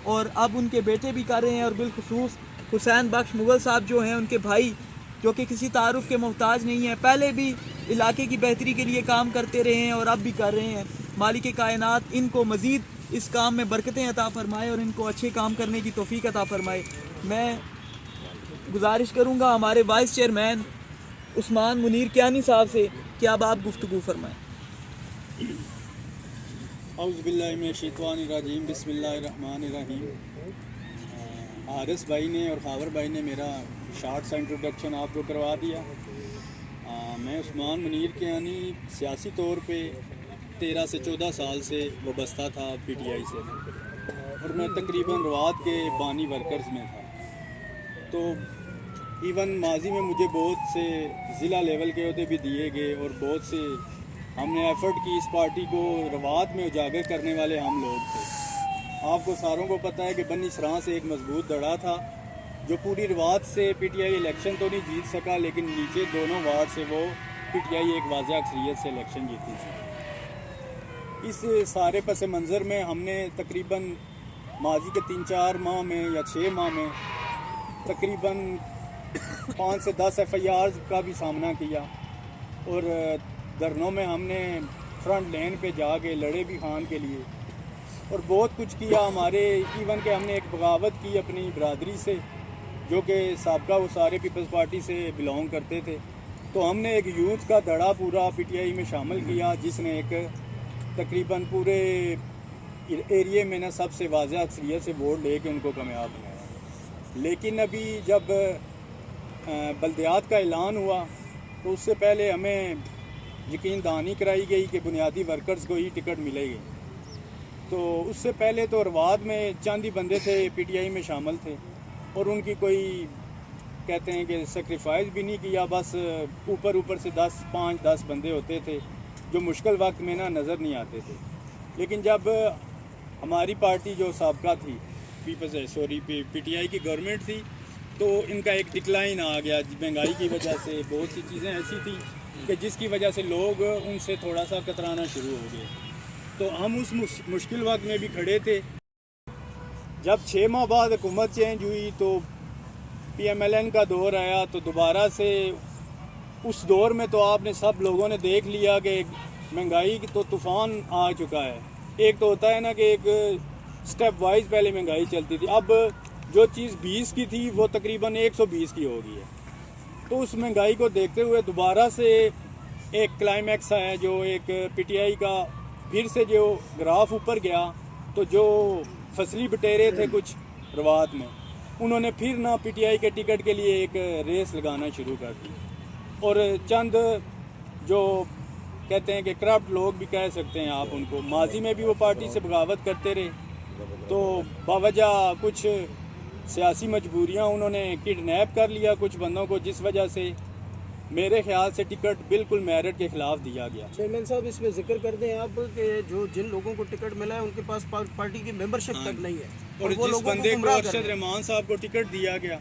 اور اب ان کے بیٹے بھی کر رہے ہیں، اور بالخصوص حسین بخش مغل صاحب جو ہیں، ان کے بھائی، جو کہ کسی تعارف کے محتاج نہیں ہیں، پہلے بھی علاقے کی بہتری کے لیے کام کرتے رہے ہیں اور اب بھی کر رہے ہیں۔ مالک کائنات ان کو مزید اس کام میں برکتیں عطا فرمائے اور ان کو اچھے کام کرنے کی توفیق عطا فرمائے۔ میں گزارش کروں گا ہمارے وائس چیئرمین عثمان منیر کیانی صاحب سے کہ اب آپ گفتگو فرمائیں۔ اعوذ باللہ من الشیطان الرجیم، بسم اللہ الرحمن الرحیم۔ حارث بھائی نے اور خاور بھائی نے میرا شارٹ سا انٹروڈکشن آپ کو کروا دیا۔ میں عثمان منیر کیانی سیاسی طور پہ 13 سے 14 سال سے وابستہ تھا پی ٹی آئی سے، اور میں تقریباً رواد کے بانی ورکرز میں تھا۔ تو ایون ماضی میں مجھے بہت سے ضلع لیول کے عہدے بھی دیے گئے، اور بہت سے ہم نے ایفرٹ کی اس پارٹی کو رواد میں اجاگر کرنے والے ہم لوگ تھے۔ آپ کو ساروں کو پتہ ہے کہ بنی سراں سے ایک مضبوط دڑا تھا جو پوری رواد سے پی ٹی آئی الیکشن تو نہیں جیت سکا، لیکن نیچے دونوں وارڈ سے وہ پی ٹی آئی ایک واضح اکثریت سے الیکشن جیتی تھی۔ اس سارے پس منظر میں ہم نے تقریباً ماضی کے 3-4 ماہ میں یا 6 ماہ میں تقریباً 5 سے 10 ایف آئی آرز کا بھی سامنا کیا، اور دھرنوں میں ہم نے فرنٹ لین پہ جا کے لڑے بھی خان کے لیے، اور بہت کچھ کیا۔ ہمارے ایون کہ ہم نے ایک بغاوت کی اپنی برادری سے، جو کہ سابقہ وہ سارے پیپلز پارٹی سے بلونگ کرتے تھے، تو ہم نے ایک یوتھ کا دھڑا پورا پی ٹی آئی میں شامل کیا، جس نے ایک تقریباً پورے ایریے میں نا سب سے واضح اکثریت سے ووٹ لے کے ان کو کامیاب بنایا۔ لیکن ابھی جب بلدیات کا اعلان ہوا تو اس سے پہلے ہمیں یقین دہانی کرائی گئی کہ بنیادی ورکرز کو ہی ٹکٹ ملے گی۔ تو اس سے پہلے تو رواد میں چند ہی بندے تھے پی ٹی آئی میں شامل تھے، اور ان کی کوئی کہتے ہیں کہ سیکریفائز بھی نہیں کیا، بس اوپر سے 5-10 بندے ہوتے تھے جو مشکل وقت میں نا نظر نہیں آتے تھے۔ لیکن جب ہماری پارٹی جو سابقہ تھی پی ٹی آئی کی گورنمنٹ تھی، تو ان کا ایک ڈکلائن آ گیا مہنگائی کی وجہ سے۔ بہت سی چیزیں ایسی تھیں کہ جس کی وجہ سے لوگ ان سے تھوڑا سا کترانا شروع ہو گئے، تو ہم اس مشکل وقت میں بھی کھڑے تھے۔ جب 6 ماہ بعد حکومت چینج ہوئی تو پی ایم ایل این کا دور آیا، تو دوبارہ سے اس دور میں تو آپ نے سب لوگوں نے دیکھ لیا کہ مہنگائی تو طوفان آ چکا ہے۔ ایک تو ہوتا ہے نا کہ ایک سٹیپ وائز پہلے مہنگائی چلتی تھی، اب جو چیز 20 کی تھی وہ تقریباً 120 کی ہو گئی ہے۔ تو اس مہنگائی کو دیکھتے ہوئے دوبارہ سے ایک کلائمیکس آیا، جو ایک پی ٹی آئی کا پھر سے جو گراف اوپر گیا، تو جو فصلی بٹیرے تھے کچھ رواد میں، انہوں نے پھر نہ پی ٹی آئی کے ٹکٹ کے لیے ایک ریس لگانا شروع کر دی، اور چند جو کہتے ہیں کہ کرپٹ لوگ بھی کہہ سکتے ہیں آپ ان کو، ماضی میں بھی وہ پارٹی سے بغاوت کرتے رہے، تو باوجہ کچھ سیاسی مجبوریاں انہوں نے کڈنیپ کر لیا کچھ بندوں کو، جس وجہ سے میرے خیال سے ٹکٹ بالکل میرٹ کے خلاف دیا گیا۔ چیئرمین صاحب، اس میں ذکر کر دیں آپ کہ جن لوگوں کو ٹکٹ ملا ہے ان کے پاس پارٹی کی ممبرشپ تک نہیں ہے، اور جس بندے کو ارشد رحمان صاحب کو ٹکٹ دیا گیا،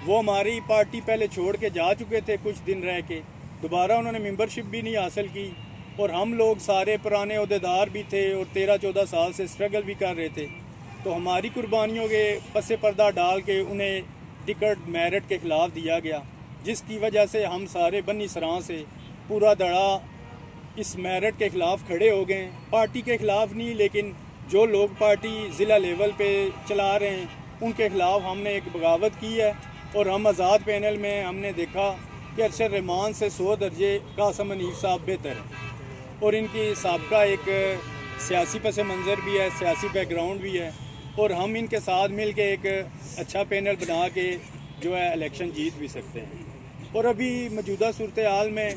وہ ہماری پارٹی پہلے چھوڑ کے جا چکے تھے کچھ دن رہ کے، دوبارہ انہوں نے ممبرشپ بھی نہیں حاصل کی، اور ہم لوگ سارے پرانے عہدیدار بھی تھے اور 13-14 سال سے اسٹرگل بھی کر رہے تھے، تو ہماری قربانیوں کے پس پردہ ڈال کے انہیں ٹکٹ میرٹ کے خلاف دیا گیا، جس کی وجہ سے ہم سارے بنی سراں سے پورا دڑا اس میرٹ کے خلاف کھڑے ہو گئے۔ پارٹی کے خلاف نہیں، لیکن جو لوگ پارٹی ضلع لیول پہ چلا رہے ہیں ان کے خلاف ہم نے ایک بغاوت کی ہے، اور ہم آزاد پینل میں ہم نے دیکھا کہ ارشد رحمان سے 100 درجے قاسم حنیف صاحب بہتر ہیں، اور ان کی سابقہ ایک سیاسی پس منظر بھی ہے، سیاسی بیک گراؤنڈ بھی ہے، اور ہم ان کے ساتھ مل کے ایک اچھا پینل بنا کے جو ہے الیکشن جیت بھی سکتے ہیں۔ اور ابھی موجودہ صورتحال میں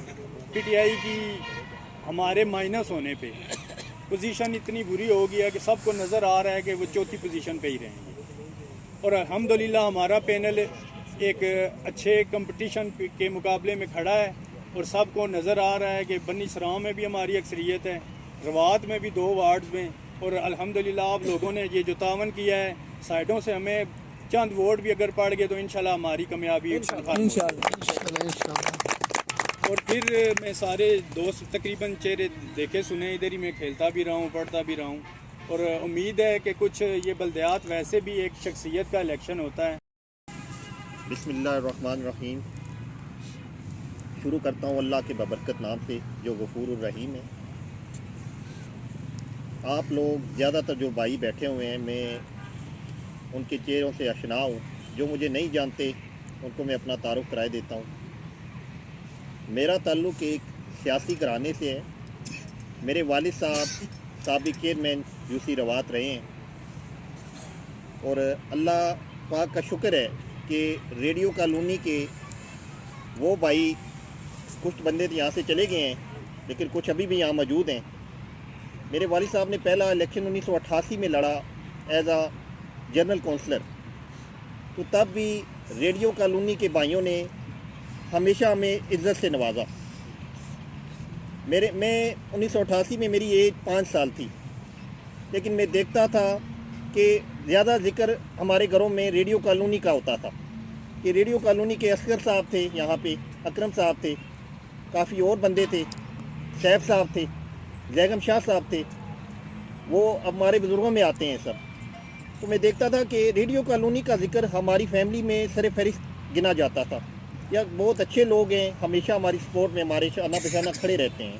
پی ٹی آئی کی ہمارے مائنس ہونے پہ پوزیشن اتنی بری ہو گئی ہے کہ سب کو نظر آ رہا ہے کہ وہ چوتھی پوزیشن پہ ہی رہیں گے، اور الحمدللہ ہمارا پینل ایک اچھے کمپٹیشن کے مقابلے میں کھڑا ہے، اور سب کو نظر آ رہا ہے کہ بنی سراں میں بھی ہماری اکثریت ہے، رواد میں بھی 2 وارڈز میں، اور الحمدللہ آپ لوگوں نے یہ جو تعاون کیا ہے سائڈوں سے، ہمیں چند ووٹ بھی اگر پڑ گئے تو انشاءاللہ ہماری کامیابی اور پھر میں سارے دوست تقریباً چہرے دیکھے سنے، ادھر ہی میں کھیلتا بھی رہا ہوں، پڑھتا بھی رہا ہوں، اور امید ہے کہ کچھ یہ بلدیات ویسے بھی ایک شخصیت کا الیکشن ہوتا ہے۔ بسم اللہ الرحمن الرحیم۔ شروع کرتا ہوں اللہ کے بابرکت نام سے جو غفور الرحیم ہے۔ آپ لوگ زیادہ تر جو بھائی بیٹھے ہوئے ہیں، میں ان کے چہروں سے آشنا ہوں۔ جو مجھے نہیں جانتے ان کو میں اپنا تعارف کرائے دیتا ہوں۔ میرا تعلق ایک سیاسی گھرانے سے ہے۔ میرے والد صاحب سابق چیئرمین یو سی روات رہے ہیں، اور اللہ پاک کا شکر ہے کہ ریڈیو کالونی کے وہ بھائی، کچھ بندے تو یہاں سے چلے گئے ہیں لیکن کچھ ابھی بھی یہاں موجود ہیں۔ میرے والد صاحب نے پہلا الیکشن 1988 میں لڑا ایز اے جنرل کونسلر، تو تب بھی ریڈیو کالونی کے بھائیوں نے ہمیشہ ہمیں عزت سے نوازا۔ میں 1988 میں میری ایج 5 سال تھی، لیکن میں دیکھتا تھا کہ زیادہ ذکر ہمارے گھروں میں ریڈیو کالونی کا ہوتا تھا، کہ ریڈیو کالونی کے اصغر صاحب تھے، یہاں پہ اکرم صاحب تھے، کافی اور بندے تھے، سیف صاحب تھے، زیگم شاہ صاحب تھے، وہ اب ہمارے بزرگوں میں آتے ہیں سب۔ تو میں دیکھتا تھا کہ ریڈیو کالونی کا ذکر ہماری فیملی میں سر فہرست گنا جاتا تھا، یا بہت اچھے لوگ ہیں، ہمیشہ ہماری سپورٹ میں ہمارے شانہ بشانہ کھڑے رہتے ہیں۔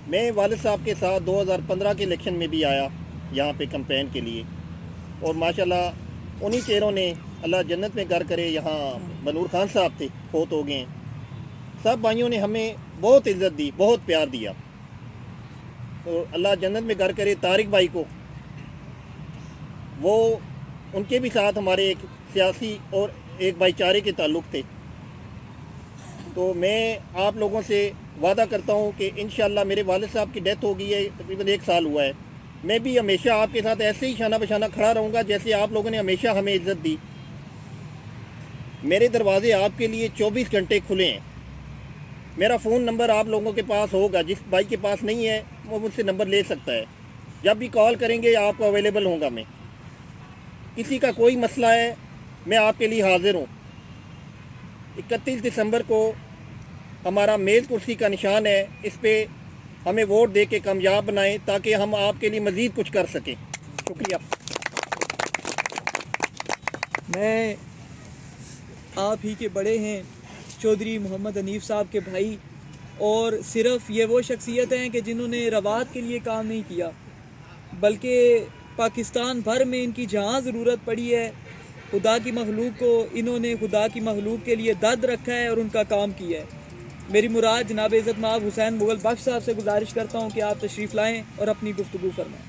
میں والد صاحب کے ساتھ 2015 کے الیکشن میں بھی آیا یہاں پہ کمپین کے لیے، اور ماشاءاللہ انہی چہروں نے، اللہ جنت میں گھر کرے، یہاں منور خان صاحب تھے، فوت ہو گئے ہیں، سب بھائیوں نے ہمیں بہت عزت دی، بہت پیار دیا، اور اللہ جنت میں گھر کرے طارق بھائی کو، وہ ان کے بھی ساتھ ہمارے ایک سیاسی اور ایک بھائی چارے کے تعلق تھے۔ تو میں آپ لوگوں سے وعدہ کرتا ہوں کہ انشاءاللہ میرے والد صاحب کی ڈیتھ ہو گئی ہے، تقریباً 1 سال ہوا ہے، میں بھی ہمیشہ آپ کے ساتھ ایسے ہی شانہ بشانہ کھڑا رہوں گا جیسے آپ لوگوں نے ہمیشہ ہمیں عزت دی۔ میرے دروازے آپ کے لیے 24 گھنٹے کھلے ہیں۔ میرا فون نمبر آپ لوگوں کے پاس ہوگا، جس بھائی کے پاس نہیں ہے وہ مجھ سے نمبر لے سکتا ہے، جب بھی کال کریں گے آپ کو اویلیبل ہوں گا میں۔ کسی کا کوئی مسئلہ ہے میں آپ کے لیے حاضر ہوں۔ 31 دسمبر کو ہمارا میز کرسی کا نشان ہے، اس پہ ہمیں ووٹ دے کے کامیاب بنائیں تاکہ ہم آپ کے لیے مزید کچھ کر سکیں۔ شکریہ۔ میں آپ ہی کے بڑے ہیں چودھری محمد حنیف صاحب کے بھائی، اور صرف یہ وہ شخصیت ہیں کہ جنہوں نے روات کے لیے کام نہیں کیا، بلکہ پاکستان بھر میں ان کی جہاں ضرورت پڑی ہے، خدا کی مخلوق کو انہوں نے خدا کی مخلوق کے لیے درد رکھا ہے اور ان کا کام کیا ہے۔ میری مراد جناب عزت مآب حسین مغل بخش صاحب سے گزارش کرتا ہوں کہ آپ تشریف لائیں اور اپنی گفتگو فرمائیں۔